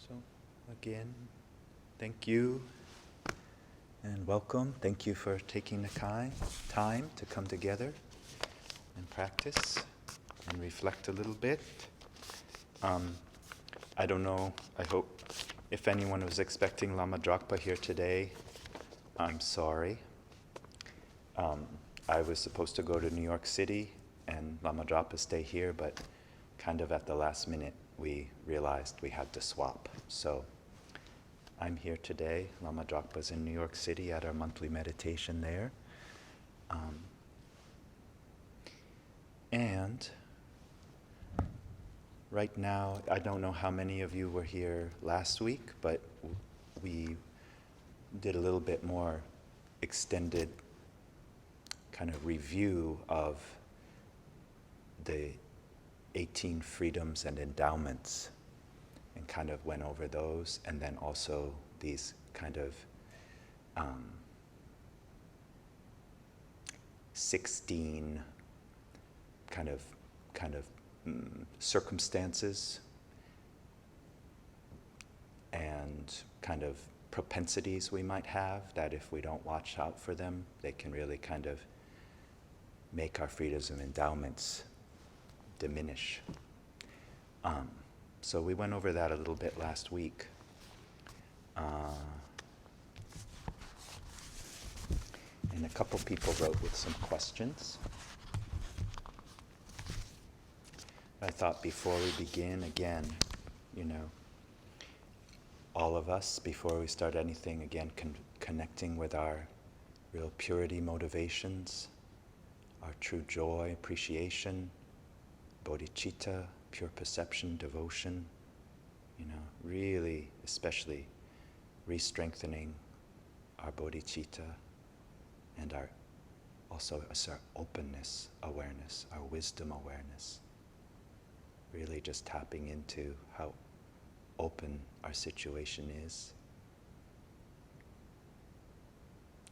So again, thank you and welcome. Thank you for taking the time to come together and practice and reflect a little bit. I don't know, I hope if anyone was expecting Lama Dragpa here today, I'm sorry. I was supposed to go to New York City and Lama Dragpa stay here, but kind of at the last minute we realized we had to swap. So I'm here today. Lama Dragpa's in New York City at our monthly meditation there. And right now, I don't know how many of you were here last week, but we did a little bit more extended kind of review of the 18 freedoms and endowments and kind of went over those, and then also these kind of 16 kind of circumstances and kind of propensities we might have that if we don't watch out for them, they can really kind of make our freedoms and endowments diminish. So we went over that a little bit last week. And a couple people wrote with some questions. I thought before we begin, again, all of us, before we start anything, again, connecting with our real purity motivations, our true joy, appreciation, bodhicitta, pure perception, devotion, really, especially re-strengthening our bodhicitta and our openness awareness, our wisdom awareness. Really just tapping into how open our situation is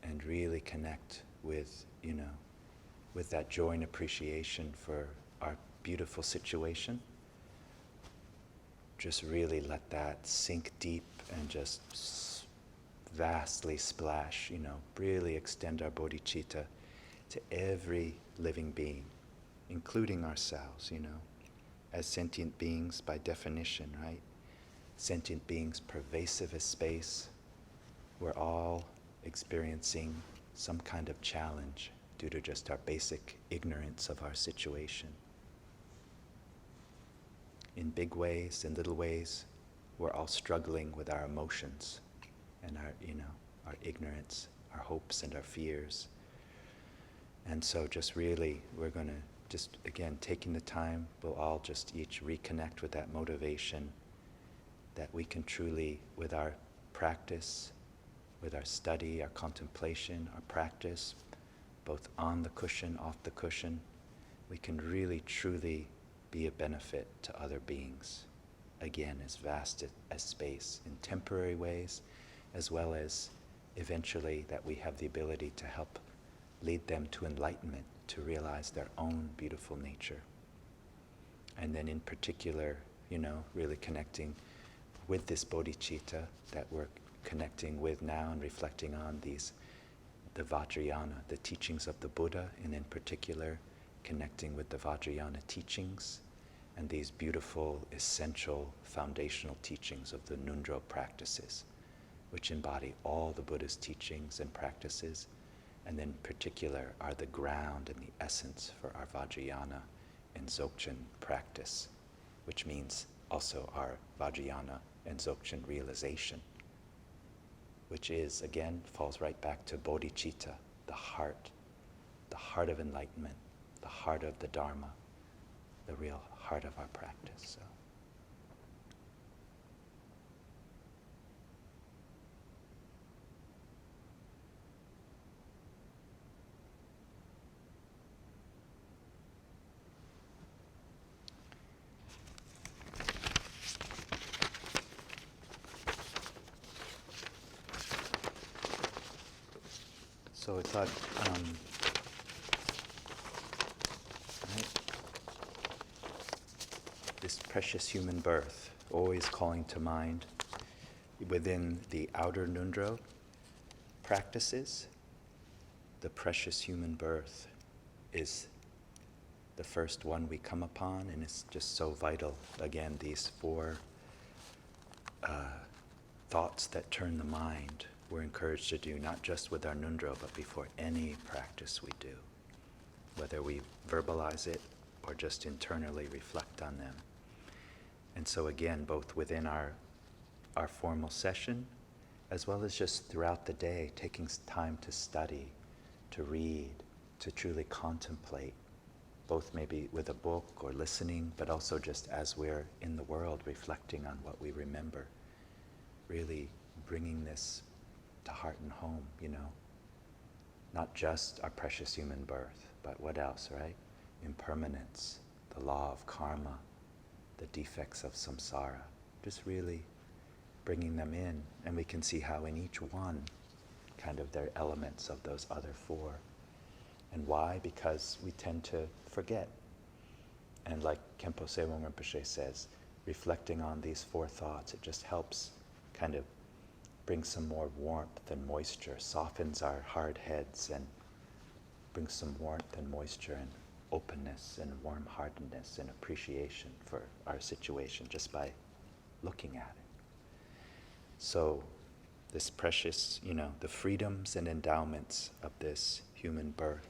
and really connect with, with that joy and appreciation for our beautiful situation. Just really let that sink deep and just vastly splash, really extend our bodhicitta to every living being, including ourselves, as sentient beings by definition, right? Sentient beings pervasive as space. We're all experiencing some kind of challenge due to just our basic ignorance of our situation. In big ways, in little ways, we're all struggling with our emotions and our ignorance, our hopes and our fears. And so just really, we're going to just, again, taking the time, we'll all just each reconnect with that motivation that we can truly, with our practice, with our study, our contemplation, our practice, both on the cushion, off the cushion, we can really, truly be a benefit to other beings. Again, as vast as space, in temporary ways, as well as eventually that we have the ability to help lead them to enlightenment, to realize their own beautiful nature. And then in particular, really connecting with this bodhicitta that we're connecting with now and reflecting on the Vajrayana, the teachings of the Buddha, and in particular connecting with the Vajrayana teachings and these beautiful, essential, foundational teachings of the Ngondro practices, which embody all the Buddha's teachings and practices, and in particular are the ground and the essence for our Vajrayana and Dzogchen practice, which means also our Vajrayana and Dzogchen realization, which is, again, falls right back to bodhicitta, the heart of enlightenment, the heart of the Dharma, the real heart of our practice. So I thought, this precious human birth, always calling to mind within the outer Ngondro practices, the precious human birth is the first one we come upon, and it's just so vital. Again, these four thoughts that turn the mind, we're encouraged to do, not just with our Ngondro, but before any practice we do, whether we verbalize it or just internally reflect on them. And so again, both within our formal session, as well as just throughout the day, taking time to study, to read, to truly contemplate, both maybe with a book or listening, but also just as we're in the world, reflecting on what we remember, really bringing this to heart and home, not just our precious human birth, but what else, right? Impermanence, the law of karma, the defects of samsara, just really bringing them in, and we can see how in each one, kind of there are elements of those other four. And why? Because we tend to forget. And like Khenpo Tsewang Rinpoche says, reflecting on these four thoughts, it just helps kind of bring some more warmth and moisture, softens our hard heads and brings some warmth and moisture and openness and warm-heartedness and appreciation for our situation just by looking at it. So this precious, the freedoms and endowments of this human birth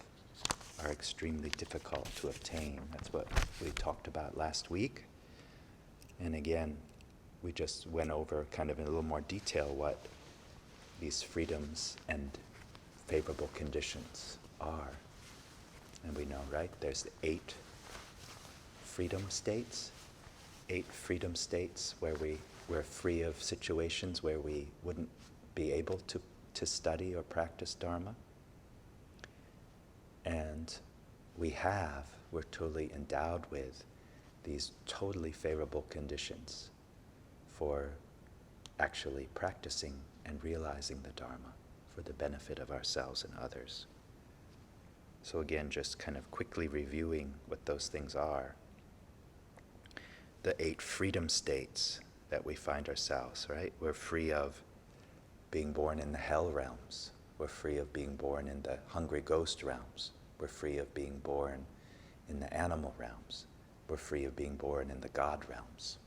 are extremely difficult to obtain. That's what we talked about last week. And again, we just went over kind of in a little more detail what these freedoms and favorable conditions are. And we know, right? There's 8 freedom states. 8 freedom states where we're free of situations where we wouldn't be able to study or practice Dharma. And we're totally endowed with these totally favorable conditions for actually practicing and realizing the Dharma for the benefit of ourselves and others. So again, just kind of quickly reviewing what those things are. The 8 freedom states that we find ourselves, right? We're free of being born in the hell realms. We're free of being born in the hungry ghost realms. We're free of being born in the animal realms. We're free of being born in the God realms.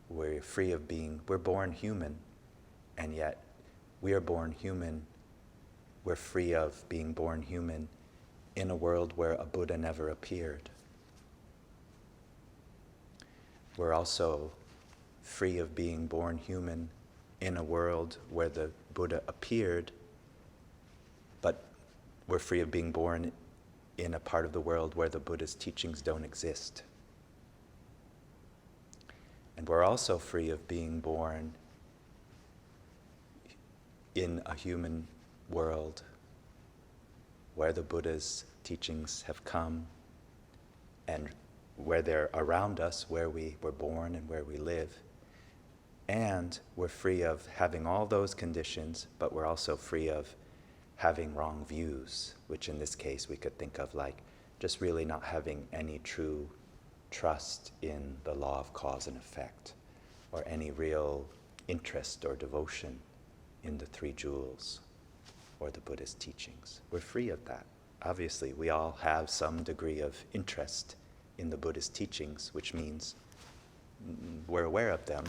We're born human, and yet we are born human. We're free of being born human in a world where a Buddha never appeared. We're also free of being born human in a world where the Buddha appeared, but we're free of being born in a part of the world where the Buddha's teachings don't exist. And we're also free of being born in a human world where the Buddha's teachings have come and where they're around us, where we were born and where we live. And we're free of having all those conditions, but we're also free of having wrong views, which in this case we could think of like just really not having any true trust in the law of cause and effect, or any real interest or devotion in the 3 jewels or the Buddhist teachings. We're free of that. Obviously, we all have some degree of interest in the Buddhist teachings, which means we're aware of them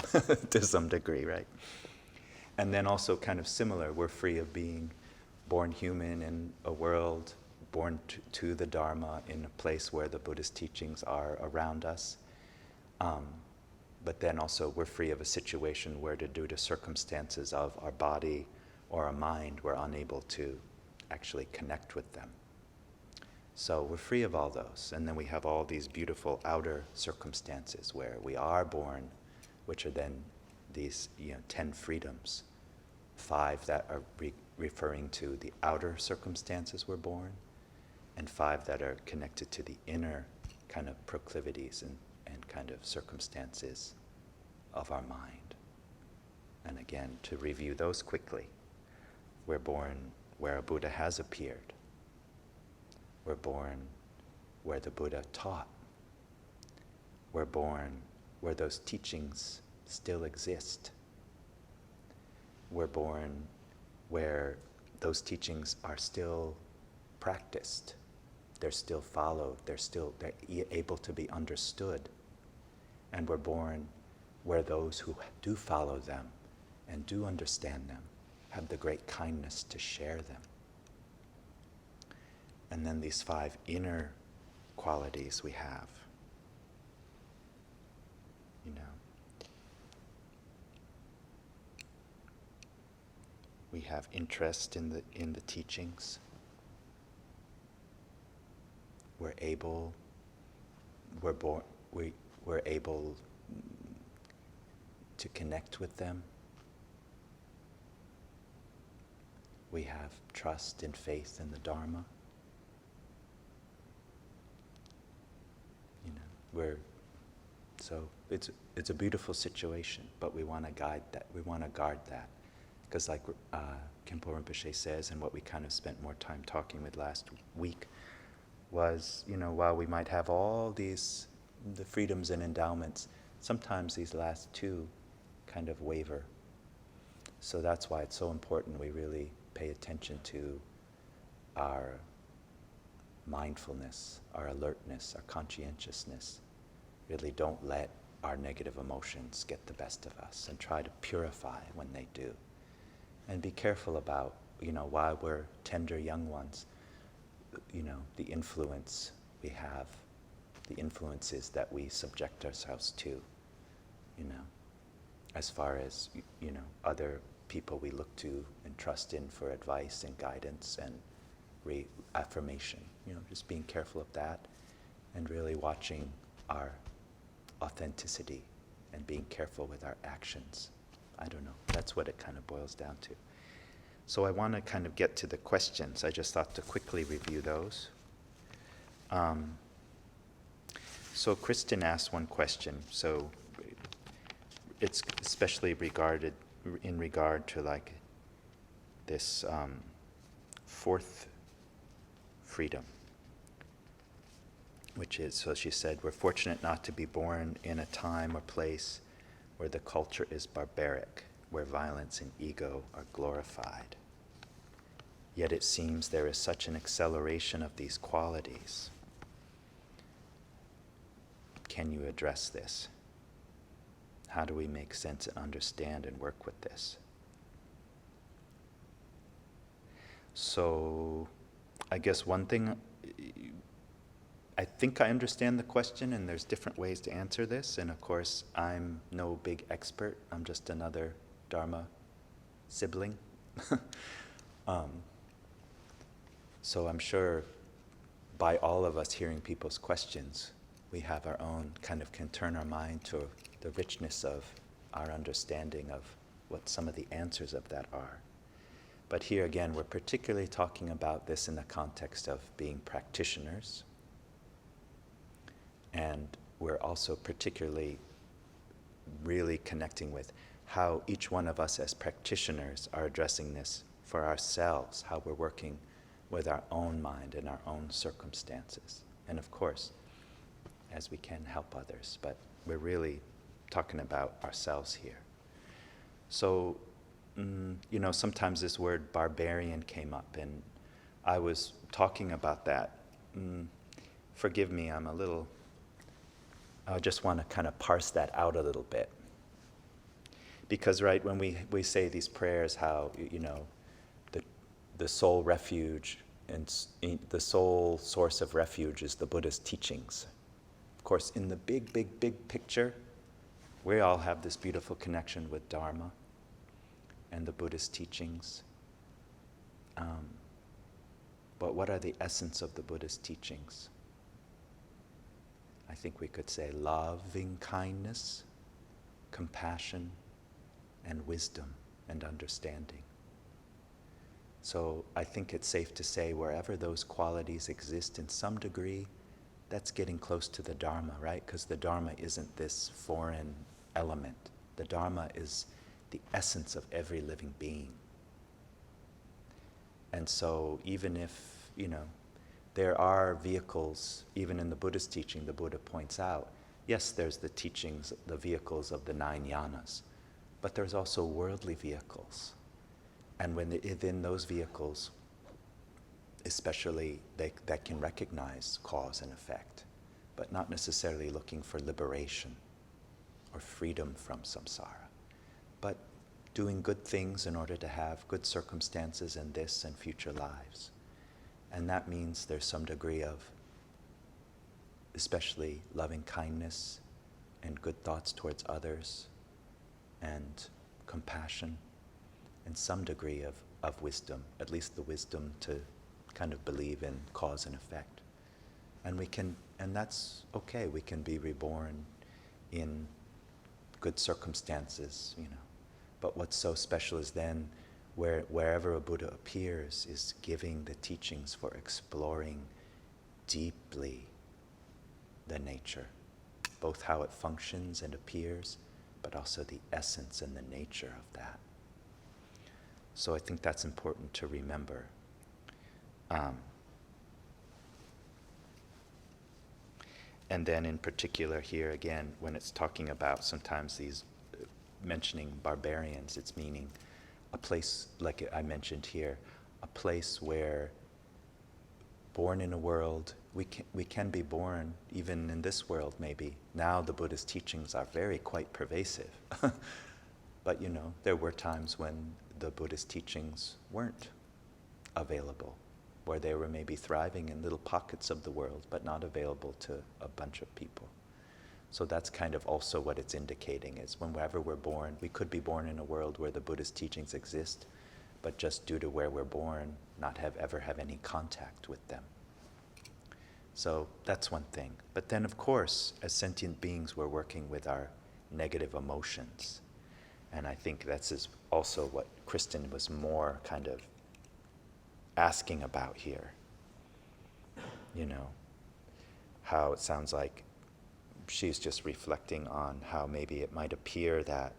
to some degree, right? And then also kind of similar, we're free of being born human in a world, born to the Dharma in a place where the Buddhist teachings are around us. But then also we're free of a situation where due to circumstances of our body or our mind, we're unable to actually connect with them. So we're free of all those. And then we have all these beautiful outer circumstances where we are born, which are then these 10 freedoms. 5 that are referring to the outer circumstances we're born, and 5 that are connected to the inner kind of proclivities and kind of circumstances of our mind. And again, to review those quickly, we're born where a Buddha has appeared. We're born where the Buddha taught. We're born where those teachings still exist. We're born where those teachings are still practiced. They're still followed. They're able to be understood. And we're born where those who do follow them and do understand them have the great kindness to share them. And then these 5 inner qualities we have. We have interest in the teachings. We're able to connect with them. We have trust and faith in the Dharma. So it's a beautiful situation, but we want to guide that. We want to guard that, because like Khenpo Rinpoche says, and what we kind of spent more time talking with last week, was while we might have all the freedoms and endowments, sometimes these last 2 kind of waver. So that's why it's so important we really pay attention to our mindfulness, our alertness, our conscientiousness. Really don't let our negative emotions get the best of us, and try to purify when they do. And be careful about, while we're tender young ones, the influence we have, the influences that we subject ourselves to, as far as, other people we look to and trust in for advice and guidance and reaffirmation. Just being careful of that, and really watching our authenticity and being careful with our actions. I don't know, that's what it kind of boils down to. So I want to kind of get to the questions. I just thought to quickly review those. So Kristen asked one question. So it's especially in regard to like this 4th freedom, which is, so she said, we're fortunate not to be born in a time or place where the culture is barbaric, where violence and ego are glorified. Yet it seems there is such an acceleration of these qualities. Can you address this? How do we make sense and understand and work with this? So I guess one thing, I think I understand the question, and there's different ways to answer this. And of course, I'm no big expert. I'm just another Dharma sibling. So I'm sure by all of us hearing people's questions, we have our own, kind of can turn our mind to the richness of our understanding of what some of the answers of that are. But here again, we're particularly talking about this in the context of being practitioners. And we're also particularly really connecting with how each one of us as practitioners are addressing this for ourselves, how we're working with our own mind and our own circumstances. And of course, as we can help others, but we're really talking about ourselves here. So, sometimes this word barbarian came up, and I was talking about that. Forgive me, I just want to kind of parse that out a little bit. Because, right, when we say these prayers, how, the sole refuge and the sole source of refuge is the Buddha's teachings. Of course, in the big, big, big picture, we all have this beautiful connection with Dharma and the Buddhist teachings. But what are the essence of the Buddhist teachings? I think we could say loving kindness, compassion, and wisdom and understanding. So I think it's safe to say wherever those qualities exist in some degree, that's getting close to the Dharma, right? Because the Dharma isn't this foreign element. The Dharma is the essence of every living being. And so even if, there are vehicles, even in the Buddhist teaching, the Buddha points out, yes, there's the teachings, the vehicles of the 9 yanas, but there's also worldly vehicles. And within those vehicles, especially that can recognize cause and effect, but not necessarily looking for liberation or freedom from samsara, but doing good things in order to have good circumstances in this and future lives. And that means there's some degree of especially loving kindness and good thoughts towards others and compassion and some degree of wisdom, at least the wisdom to kind of believe in cause and effect. And that's okay, we can be reborn in good circumstances, But what's so special is then wherever a Buddha appears is giving the teachings for exploring deeply the nature, both how it functions and appears, but also the essence and the nature of that. So I think that's important to remember. And then in particular here again, when it's talking about sometimes these mentioning barbarians, it's meaning a place, like I mentioned here, a place where born in a world, we can be born even in this world maybe. Now the Buddhist teachings are quite pervasive. But there were times when the Buddhist teachings weren't available, where they were maybe thriving in little pockets of the world, but not available to a bunch of people. So that's kind of also what it's indicating, is whenever we're born, we could be born in a world where the Buddhist teachings exist, but just due to where we're born, not ever have any contact with them. So that's one thing. But then of course, as sentient beings, we're working with our negative emotions. And I think that's also what Kristen was more kind of asking about here. How it sounds like she's just reflecting on how maybe it might appear that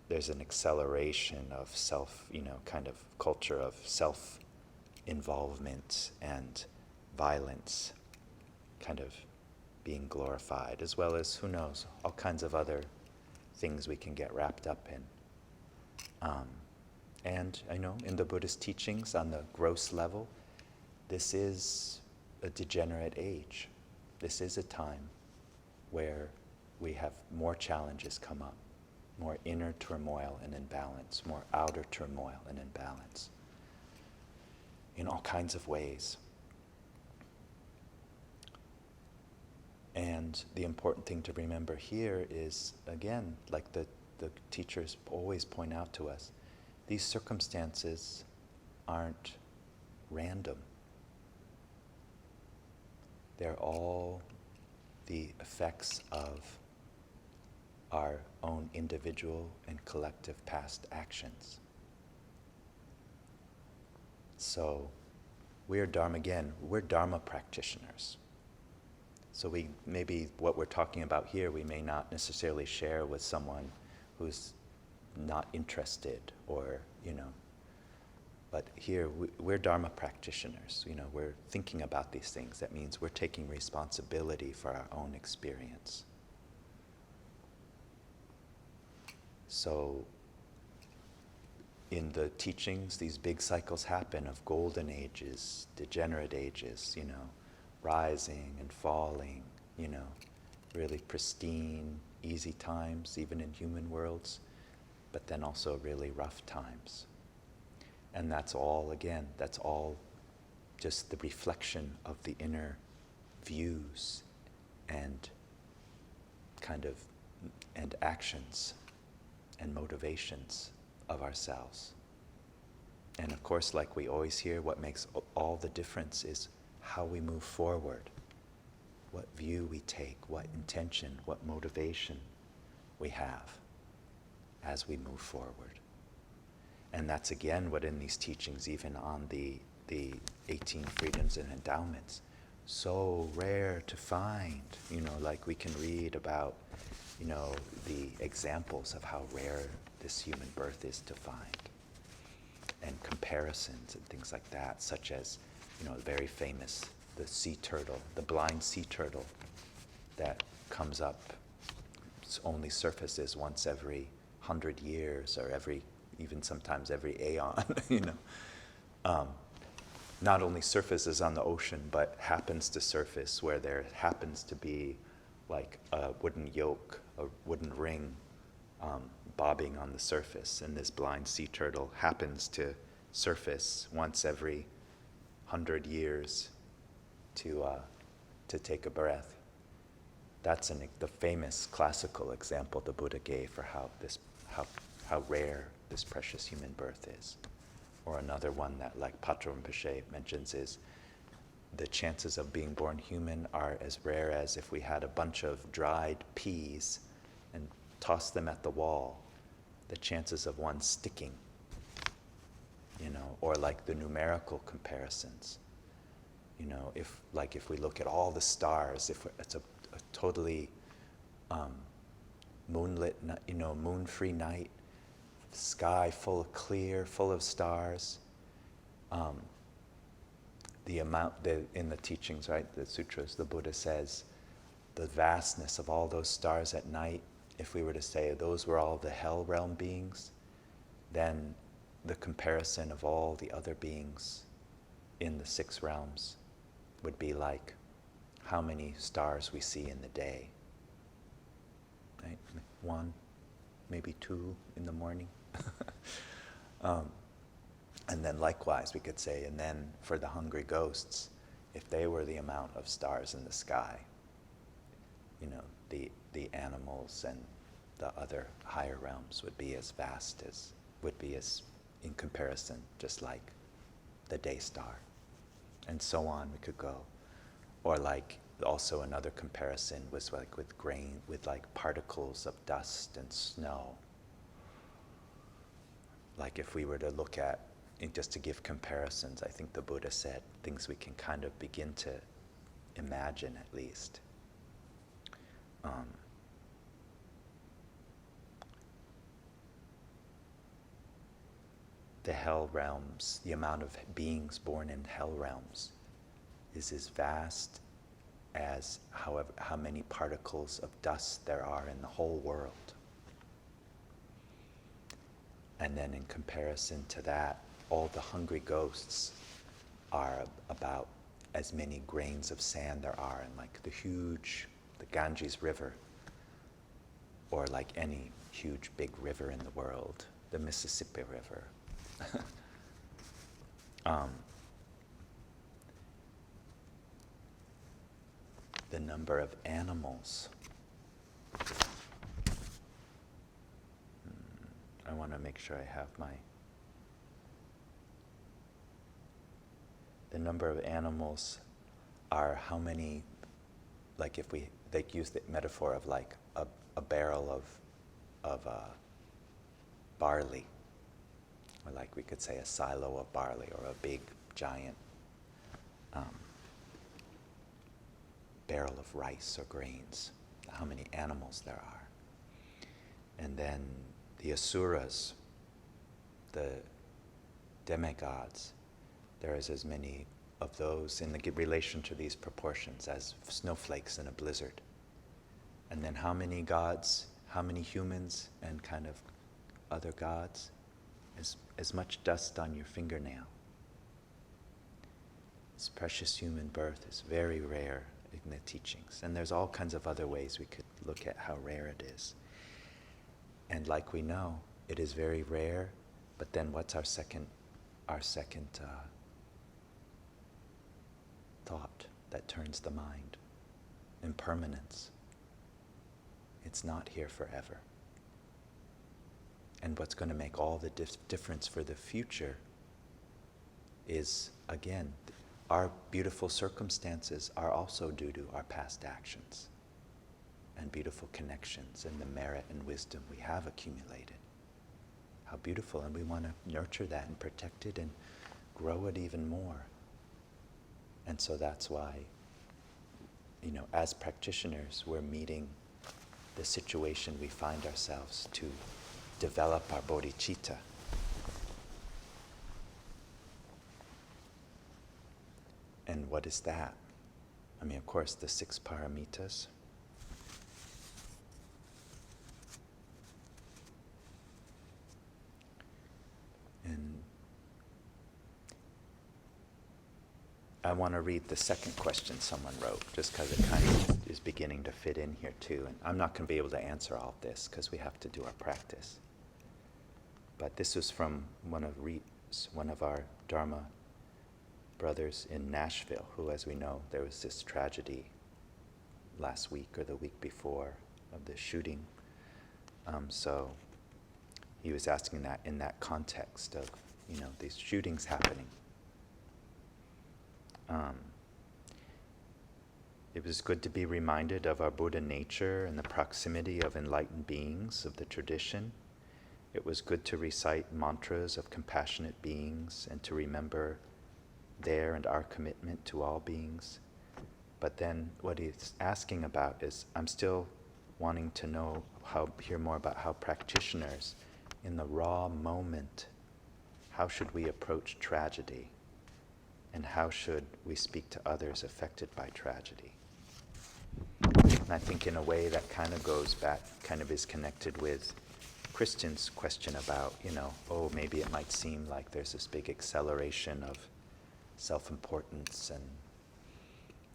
there's an acceleration of kind of culture of self-involvement and violence kind of being glorified, as well as, who knows, all kinds of other things we can get wrapped up in. And I know in the Buddhist teachings on the gross level, this is a degenerate age. This is a time where we have more challenges come up, more inner turmoil and imbalance, more outer turmoil and imbalance, in all kinds of ways. And the important thing to remember here is, again, like the teachers always point out to us, these circumstances aren't random. They're all the effects of our own individual and collective past actions. So we're Dharma practitioners. So maybe what we're talking about here, we may not necessarily share with someone who's not interested or, but here we're Dharma practitioners. We're thinking about these things. That means we're taking responsibility for our own experience. So in the teachings, these big cycles happen of golden ages, degenerate ages, rising and falling, really pristine, easy times, even in human worlds, but then also really rough times. And that's all just the reflection of the inner views and and actions and motivations of ourselves. And of course, like we always hear, what makes all the difference is how we move forward, what view we take, what intention, what motivation we have as we move forward. And that's again what in these teachings, even on the 18 freedoms and endowments, so rare to find, like we can read about, the examples of how rare this human birth is to find, and comparisons and things like that, such as, very famous, the sea turtle, the blind sea turtle that comes up only surfaces once every 100 years or even sometimes every aeon, not only surfaces on the ocean, but happens to surface where there happens to be like a wooden yoke, a wooden ring bobbing on the surface, and this blind sea turtle happens to surface once every 100 years to take a breath. That's the famous classical example the Buddha gave for how rare this precious human birth is. Or another one that, like Patrul Rinpoche mentions, is the chances of being born human are as rare as if we had a bunch of dried peas and tossed them at the wall. The chances of one sticking, or like the numerical comparisons. If we look at all the stars, if it's a totally moonlit, moon-free night, sky full of clear, full of stars. The amount in the teachings, right, the sutras, the Buddha says, the vastness of all those stars at night. If we were to say those were all the hell realm beings, then the comparison of all the other beings in the 6 realms would be like how many stars we see in the day. Right? 1, maybe 2 in the morning. And then likewise we could say, and then for the hungry ghosts, if they were the amount of stars in the sky, the animals and the other higher realms would be as vast as, in comparison, just like the day star. And so on we could go. Or like also another comparison was like with like particles of dust and snow. Like if we were to look at, just to give comparisons, I think the Buddha said things we can kind of begin to imagine at least. The hell realms, the amount of beings born in hell realms is as vast as how many particles of dust there are in the whole world. And then in comparison to that, all the hungry ghosts are about as many grains of sand there are in like the Ganges River, or like any huge big river in the world, the Mississippi River. The number of animals. I want to make sure I have the number of animals are how many, like if they use the metaphor of like a barrel of barley, or like we could say a silo of barley, or a big giant barrel of rice or grains, how many animals there are. And then the asuras, the demigods, there is as many of those in the relation to these proportions as snowflakes in a blizzard. And then how many gods, how many humans and kind of other gods? As much dust on your fingernail. This precious human birth is very rare in the teachings. And there's all kinds of other ways we could look at how rare it is. And like we know, it is very rare, but then what's our second thought that turns the mind? Impermanence. It's not here forever. And what's going to make all the difference for the future is, again, our beautiful circumstances are also due to our past actions and beautiful connections and the merit and wisdom we have accumulated. How beautiful, and we want to nurture that and protect it and grow it even more. And so that's why, as practitioners, we're meeting the situation we find ourselves to develop our bodhicitta. And what is that? I mean, of course, the 6 paramitas. I want to read the second question someone wrote, just because it kind of is beginning to fit in here too. And I'm not going to be able to answer all of this because we have to do our practice. But this was from one of our Dharma brothers in Nashville, who, as we know, there was this tragedy last week or the week before of the shooting. So he was asking that in that context of, these shootings happening. It was good to be reminded of our Buddha nature and the proximity of enlightened beings of the tradition. It was good to recite mantras of compassionate beings and to remember their and our commitment to all beings. But then what he's asking about is, I'm still wanting to hear more about how practitioners, in the raw moment, how should we approach tragedy? And how should we speak to others affected by tragedy? And I think in a way that kind of goes back, kind of is connected with Christian's question about, maybe it might seem like there's this big acceleration of self-importance and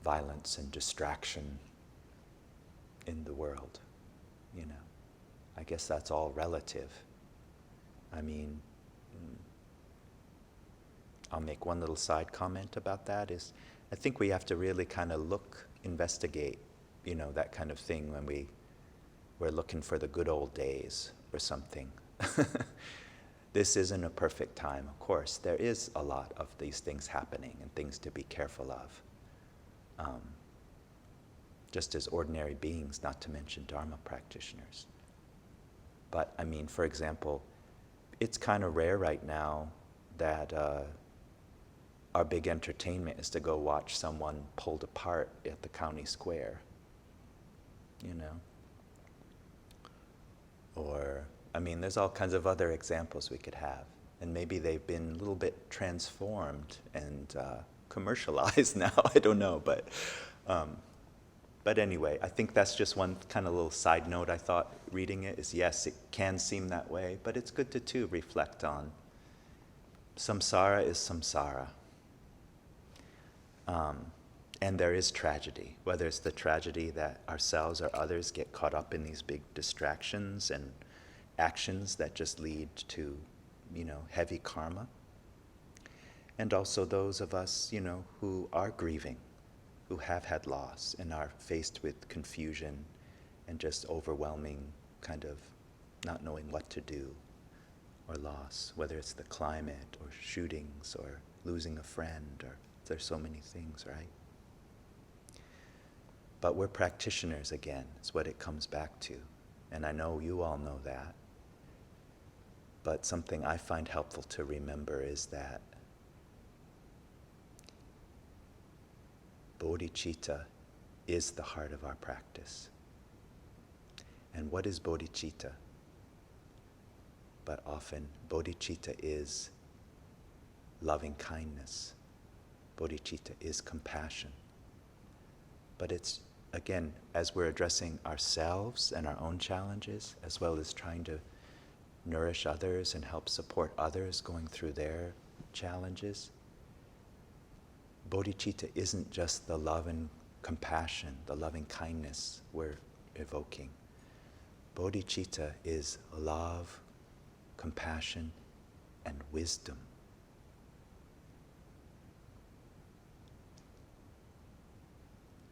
violence and distraction in the world. I guess that's all relative. I mean, I'll make one little side comment about that is, I think we have to really kind of investigate, that kind of thing when we're looking for the good old days or something. This isn't a perfect time, of course. There is a lot of these things happening and things to be careful of. Just as ordinary beings, not to mention Dharma practitioners. But I mean, for example, it's kind of rare right now that our big entertainment is to go watch someone pulled apart at the county square, Or, I mean, there's all kinds of other examples we could have. And maybe they've been a little bit transformed and commercialized now, I don't know. But anyway, I think that's just one kind of little side note I thought reading it is, yes, it can seem that way, but it's good to too reflect on samsara is samsara. And there is tragedy, whether it's the tragedy that ourselves or others get caught up in these big distractions and actions that just lead to, heavy karma. And also those of us, who are grieving, who have had loss and are faced with confusion and just overwhelming kind of not knowing what to do, or loss, whether it's the climate or shootings or losing a friend, or there's so many things, right? But we're practitioners again, is what it comes back to. And I know you all know that. But something I find helpful to remember is that bodhicitta is the heart of our practice. And what is bodhicitta? But often, bodhicitta is loving kindness. Bodhicitta is compassion. But it's, again, as we're addressing ourselves and our own challenges, as well as trying to nourish others and help support others going through their challenges, bodhicitta isn't just the love and compassion, the loving kindness we're evoking. Bodhicitta is love, compassion, and wisdom.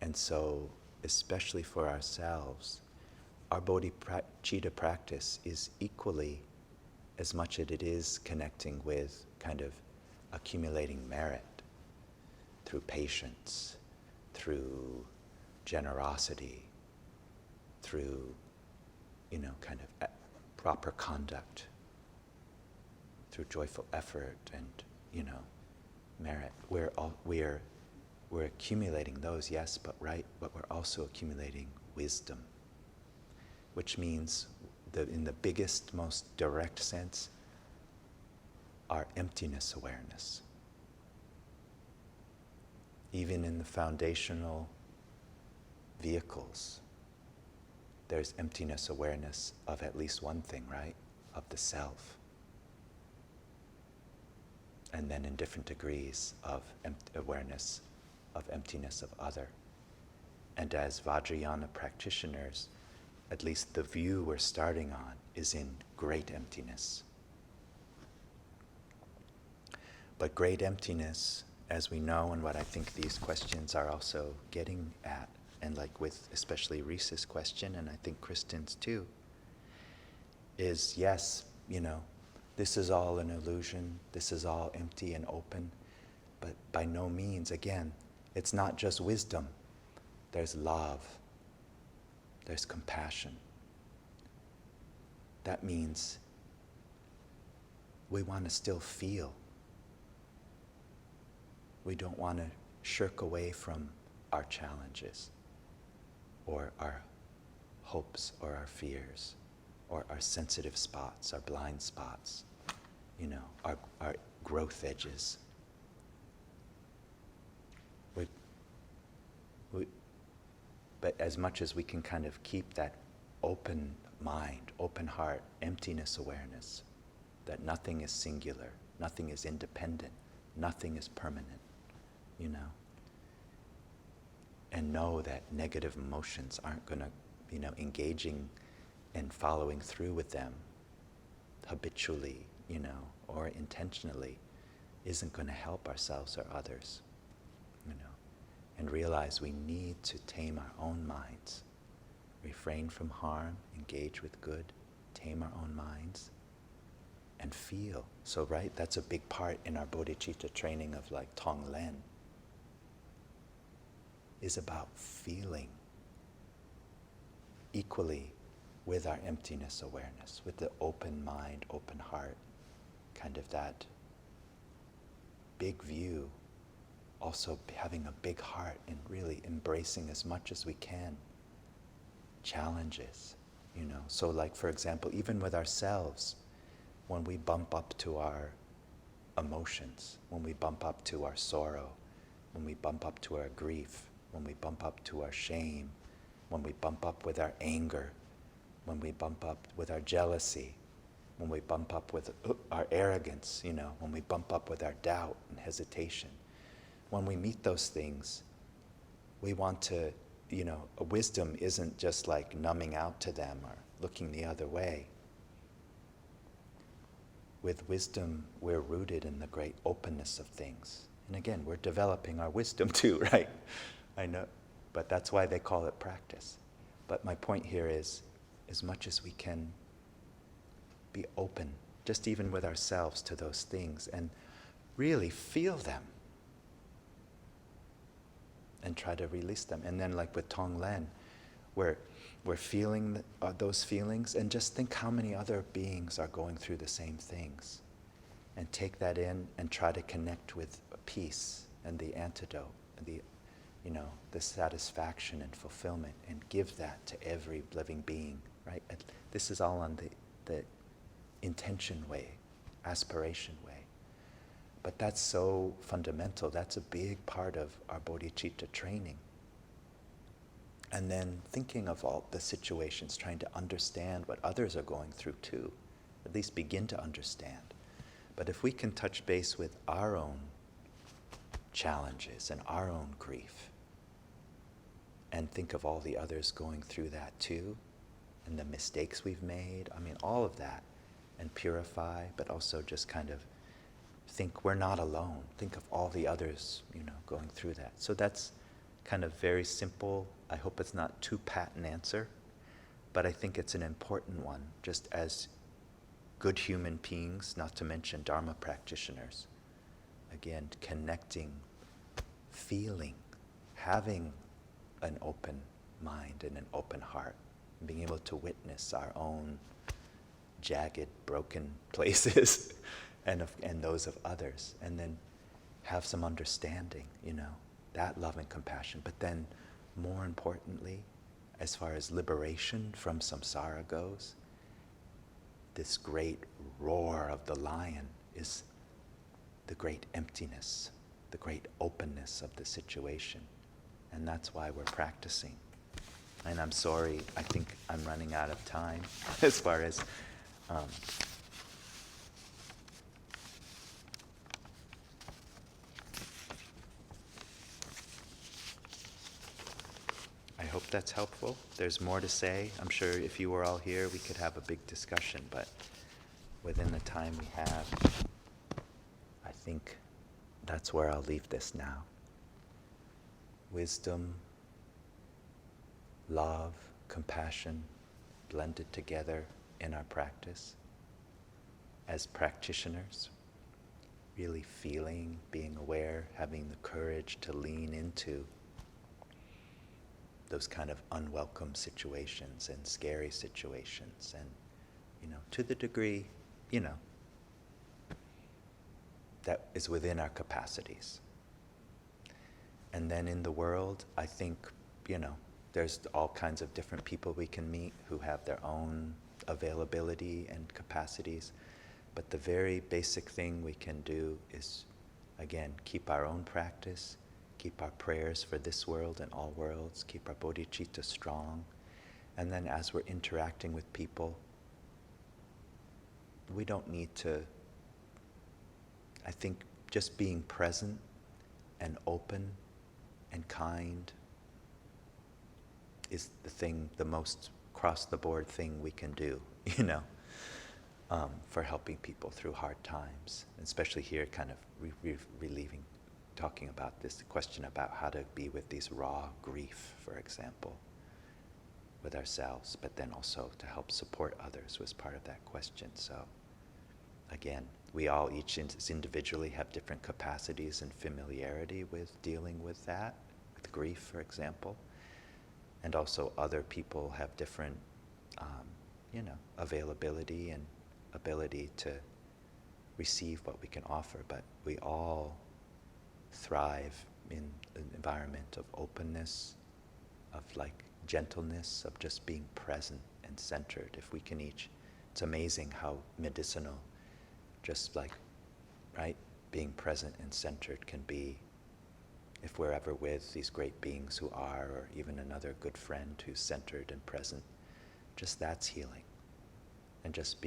And so, especially for ourselves, our bodhicitta practice is equally as much as it is connecting with kind of accumulating merit through patience, through generosity, through, kind of proper conduct, through joyful effort and, merit. We're accumulating those, yes, but we're also accumulating wisdom, which means in the biggest, most direct sense, our emptiness awareness. Even in the foundational vehicles, there's emptiness awareness of at least one thing, right? Of the self. And then in different degrees of awareness of emptiness of other. And as Vajrayana practitioners, at least the view we're starting on is in great emptiness. But great emptiness, as we know, and what I think these questions are also getting at, and like with especially Reese's question, and I think Kristen's too, is yes, this is all an illusion, this is all empty and open, but by no means, again, it's not just wisdom. There's love, there's compassion. That means we want to still feel. We don't want to shirk away from our challenges, or our hopes, or our fears, or our sensitive spots, our blind spots, our growth edges. But as much as we can kind of keep that open mind, open heart, emptiness awareness, that nothing is singular, nothing is independent, nothing is permanent, and know that negative emotions aren't going to, engaging and following through with them habitually, or intentionally, isn't going to help ourselves or others, and realize we need to tame our own minds, refrain from harm, engage with good, tame our own minds, and feel. So, right, that's a big part in our bodhicitta training of like Tonglen, is about feeling equally with our emptiness awareness, with the open mind, open heart, kind of that big view, also having a big heart and really embracing as much as we can challenges, So like, for example, even with ourselves, when we bump up to our emotions, when we bump up to our sorrow, when we bump up to our grief, when we bump up to our shame, when we bump up with our anger, when we bump up with our jealousy, when we bump up with our arrogance, when we bump up with our doubt and hesitation. When we meet those things, we want to, wisdom isn't just like numbing out to them or looking the other way. With wisdom, we're rooted in the great openness of things. And again, we're developing our wisdom too, right? I know, but that's why they call it practice. But my point here is, as much as we can be open, just even with ourselves, to those things, and really feel them, and try to release them. And then like with Tonglen, we're feeling those feelings, and just think how many other beings are going through the same things. And take that in and try to connect with peace and the antidote, and the satisfaction and fulfillment, and give that to every living being, right? This is all on the intention way, aspiration way. But that's so fundamental. That's a big part of our bodhicitta training. And then thinking of all the situations, trying to understand what others are going through too, at least begin to understand. But if we can touch base with our own challenges and our own grief, and think of all the others going through that too, and the mistakes we've made, all of that, and purify, but also just kind of think we're not alone. Think of all the others, going through that. So that's kind of very simple. I hope it's not too pat an answer, but I think it's an important one, just as good human beings, not to mention Dharma practitioners. Again, connecting, feeling, having an open mind and an open heart, and being able to witness our own jagged, broken places and those of others, and then have some understanding, that love and compassion. But then, more importantly, as far as liberation from samsara goes, this great roar of the lion is the great emptiness, the great openness of the situation. And that's why we're practicing. And I'm sorry, I think I'm running out of time as far as hope that's helpful. There's more to say. I'm sure if you were all here, we could have a big discussion, but within the time we have, I think that's where I'll leave this now. Wisdom, love, compassion, blended together in our practice. As practitioners, really feeling, being aware, having the courage to lean into those kind of unwelcome situations and scary situations, and, to the degree, that is within our capacities. And then in the world, I think, there's all kinds of different people we can meet who have their own availability and capacities. But the very basic thing we can do is, again, keep our own practice, keep our prayers for this world and all worlds, keep our bodhicitta strong. And then as we're interacting with people, we don't need to, I think just being present and open and kind is the most across-the-board thing we can do, for helping people through hard times. Especially here, kind of relieving, talking about this question about how to be with these raw grief, for example, with ourselves, but then also to help support others was part of that question. So again, we all each individually have different capacities and familiarity with dealing with that, with grief, for example. And also other people have different, availability and ability to receive what we can offer. But we all thrive in an environment of openness, of gentleness, of just being present and centered. If we can each, it's amazing how medicinal, just being present and centered can be, if we're ever with these great beings who are, or even another good friend who's centered and present, just that's healing. And just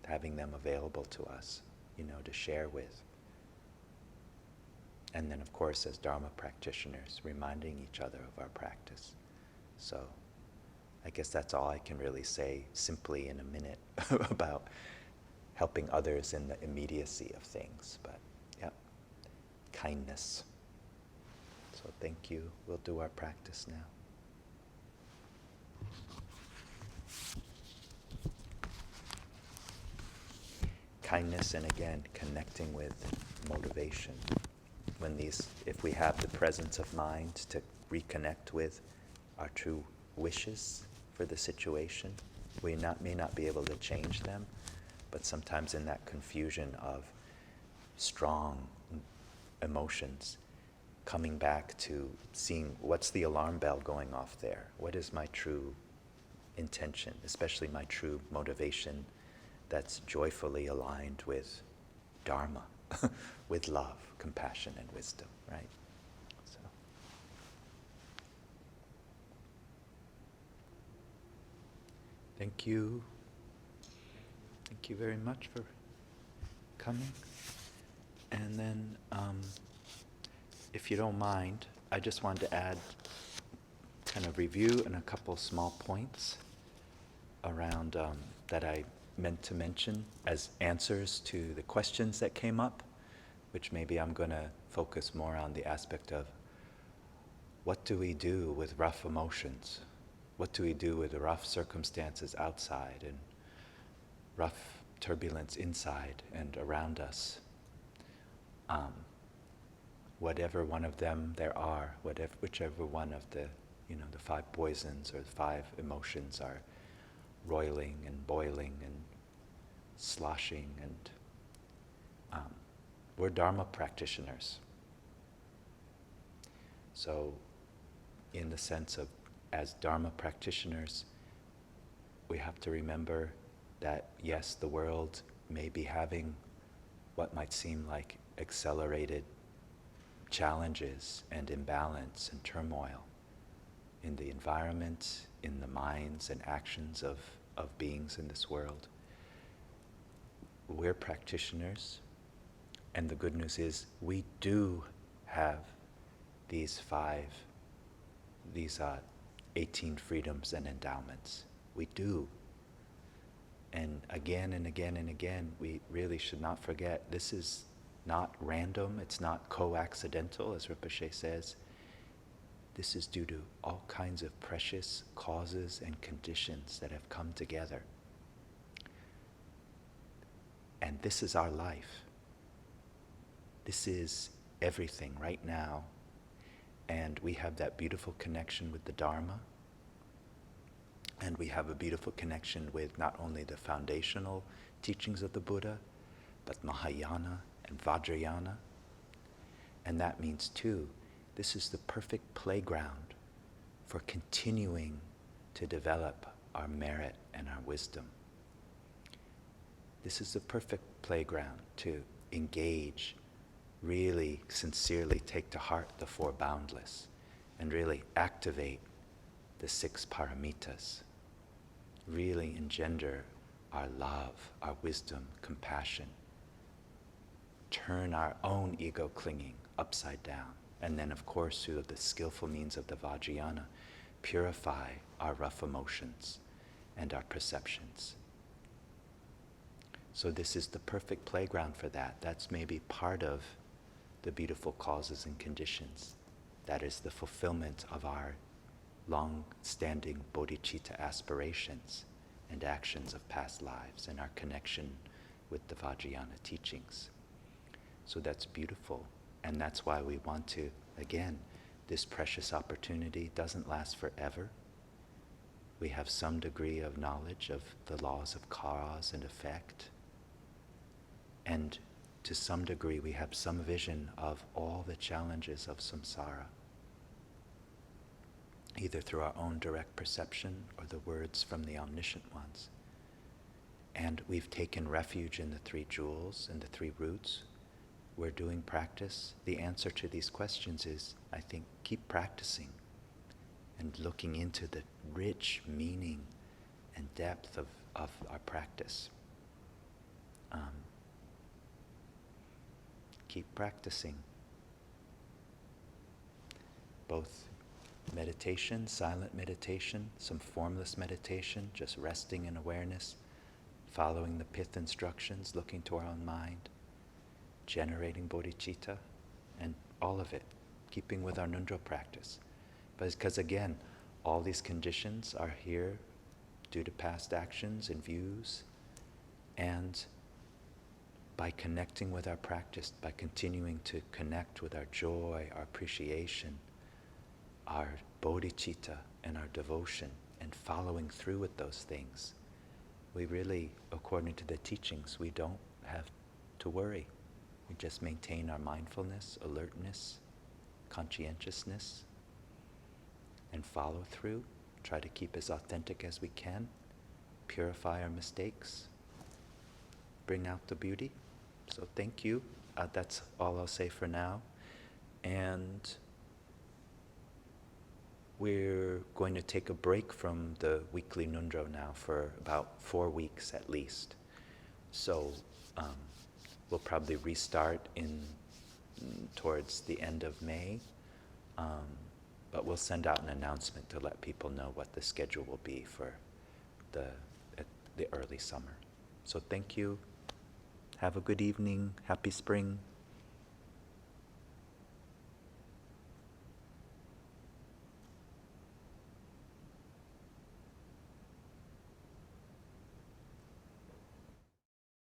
having them available to us, to share with. And then of course, as Dharma practitioners, reminding each other of our practice. So I guess that's all I can really say simply in a minute about helping others in the immediacy of things. But yeah, kindness. So thank you. We'll do our practice now. Kindness, and again, connecting with motivation. If we have the presence of mind to reconnect with our true wishes for the situation, we may not be able to change them, but sometimes in that confusion of strong emotions, coming back to seeing what's the alarm bell going off there? What is my true intention, especially my true motivation that's joyfully aligned with Dharma, with love, compassion, and wisdom, right? So. Thank you. Thank you very much for coming. And then, if you don't mind, I just wanted to add kind of review and a couple small points around that I meant to mention as answers to the questions that came up, which maybe I'm going to focus more on the aspect of what do we do with rough emotions? What do we do with the rough circumstances outside and rough turbulence inside and around us? Whatever one of them there are, whichever one of the, the 5 poisons or the 5 emotions are roiling and boiling and sloshing, and we're Dharma practitioners. So in the sense of, as Dharma practitioners, we have to remember that yes, the world may be having what might seem like accelerated challenges and imbalance and turmoil in the environment, in the minds and actions of beings in this world. We're practitioners, and the good news is we do have these 5, these 18 freedoms and endowments. We do. And again and again and again, we really should not forget, this is not random, it's not co-accidental, as Rinpoche says. This is due to all kinds of precious causes and conditions that have come together. And this is our life. This is everything right now. And we have that beautiful connection with the Dharma. And we have a beautiful connection with not only the foundational teachings of the Buddha, but Mahayana and Vajrayana. And that means too, this is the perfect playground for continuing to develop our merit and our wisdom. This is the perfect playground to engage, really sincerely take to heart the four boundless, and really activate the 6 paramitas. Really engender our love, our wisdom, compassion. Turn our own ego clinging upside down. And then, of course, through the skillful means of the Vajrayana, purify our rough emotions and our perceptions. So this is the perfect playground for that. That's maybe part of the beautiful causes and conditions. That is the fulfillment of our long-standing bodhicitta aspirations and actions of past lives and our connection with the Vajrayana teachings. So that's beautiful. And that's why we want to, again, this precious opportunity doesn't last forever. We have some degree of knowledge of the laws of cause and effect. And to some degree, we have some vision of all the challenges of samsara, either through our own direct perception or the words from the omniscient ones. And we've taken refuge in the 3 jewels and the 3 roots. We're doing practice. The answer to these questions is, I think, keep practicing and looking into the rich meaning and depth of our practice. Keep practicing. Both meditation, silent meditation, some formless meditation, just resting in awareness, following the pith instructions, looking to our own mind, generating bodhicitta, and all of it, keeping with our Ngondro practice. But because again, all these conditions are here due to past actions and views, and by connecting with our practice, by continuing to connect with our joy, our appreciation, our bodhicitta, and our devotion, and following through with those things, we really, according to the teachings, we don't have to worry. We just maintain our mindfulness, alertness, conscientiousness, and follow through. Try to keep as authentic as we can. Purify our mistakes. Bring out the beauty. So thank you. That's all I'll say for now. And we're going to take a break from the weekly Ngondro now for about 4 weeks at least. So we'll probably restart towards the end of May, but we'll send out an announcement to let people know what the schedule will be for the early summer. So thank you. Have a good evening. Happy spring.